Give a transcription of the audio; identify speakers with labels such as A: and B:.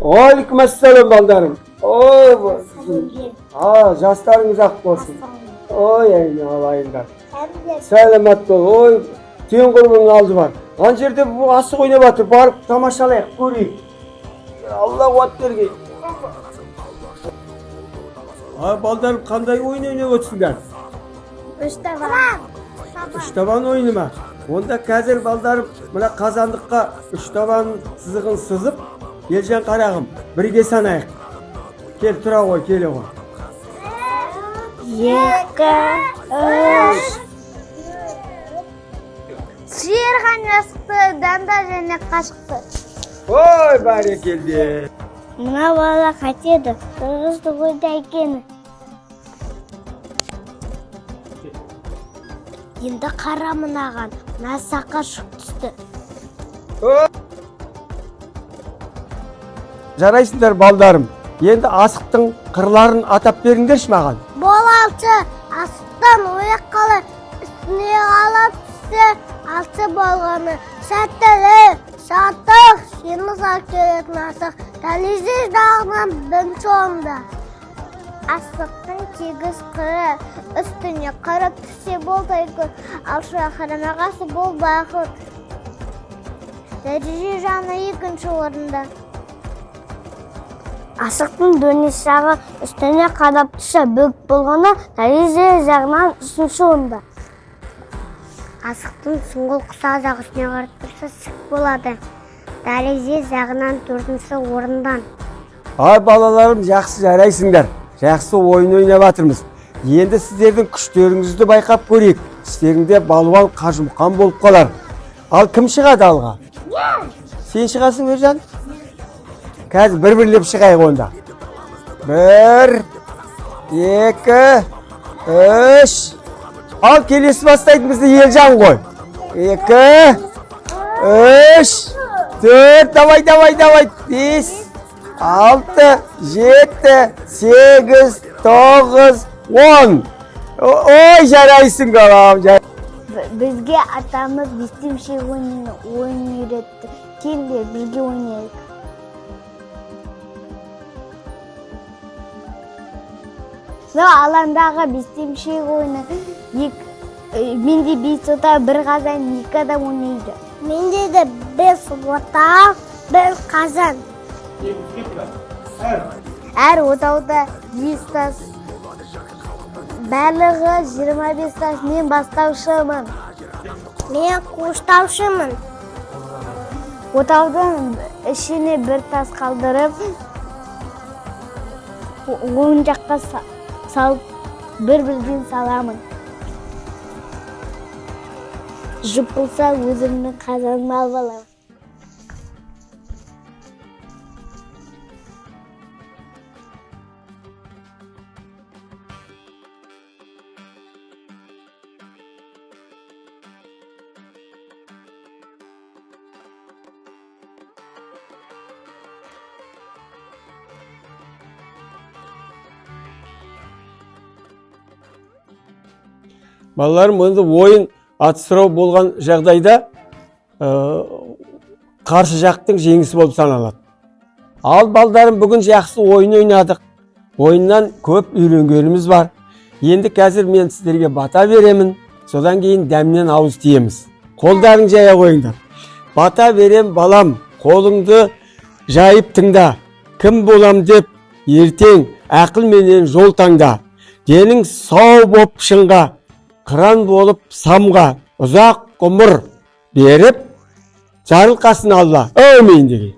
A: Aleykümselam baldarım. Oy, жастарыңыз ақ болсын. Ой, әйне алайындар. Сәлемет бол. Ой, тең құрбының алды бар. Ан жерде бұл асық ойнап жатыр. Барып тамашалайық, көрейік. Алла қуат берген. Балдарым, қандай ойын ойнап отырсыңдар? Үш табан ойыны ма? Онда қазір балдарым мына қазандыққа үш табан сызығын сызып, Елжан қарағым, бірге санайық. Кел, тұра ғой, келе ғой.
B: 2, 3. Шерхан жасықты, данда және қашықты.
A: Ой, бәрекелді.
B: Мына бала қайтеді, тұрғызды қойда екені. Енді қара мынаған, мына саққа шық түсті.
A: Жарайсыңдар балдарым. Енді асықтың қырларын атап беріңдерші маған.
B: Болалшы, асықтан ойық қалар, үстіне қалап түссе, алшы болғаны. Сәттілі, саттық, шеміз келетін асық, дәлізі жағынан бірінші орында. Асықтың тегіз қыры, үстіне қарап түссе болдай көр, алшыға қарамағасы бол бақыт. Дәреже жаны екінші орында. Асықтың дөңес жағы үстіне қарап түссе бүк болғаны, дәреже жағынан үшінші орында. Асықтың сұңғыл құса жағы үстіне қарап тұрса сік болады, дәреже жағынан төртінші орындан.
A: Ай балаларым, жақсы жарайсыңдар. Жақсы ойын ойнап жатырмыз. Енді сіздердің күштеріңізді байқап көрейік. Істеріңде балуан қажымқан болып қалар. Ал кім шығады алға? Сен шығасың, Ержан? Қазір бір-бірлеп шығайық онда. 1, 2, 3. Ал келесі бастайтын бізді Елжан ғой. 2, 3, 4, давай, 5, 6, 7, 8, 9, 10. Ой, жарайсың қалам.
B: Бізге атамыз бестемші ойын үйретті. Келді, бірге ойнайық. Аландағы бестемші ойыны менде 5 ота, 1 қазан, 2 адам ойнайды. Менде де 5 ота, 1 қазан. Әр отауда 5 тас. Барлығы 25 тас. Мен бастаушымын. Мен қоштаушымын. Отаудың ішіне 1 тас қалдырып, оң жаққа салып, бір-бірден саламын. Жыпылса өзімнің қазаныма алып аламын.
A: Балаларым, енді ойын атыстырау болған жағдайда қарсы жақтың жеңісі болып саналады. Ал балдарым, бүгін жақсы ойын ойнадық. Ойыннан көп үйренгеніміз бар. Енді қазір мен сіздерге бата беремін. Содан кейін дәмнен ауыз тиеміз. Қолдарын жая қойыңдар. Бата берем балам, қолыңды жайып тыңда. Кім болам деп ертең ақыл менен жол таңда. Денің сау боп шыңға, қыран болып самға, ұзақ ғұмыр беріп, жарылқасын Алла. Әмин деген.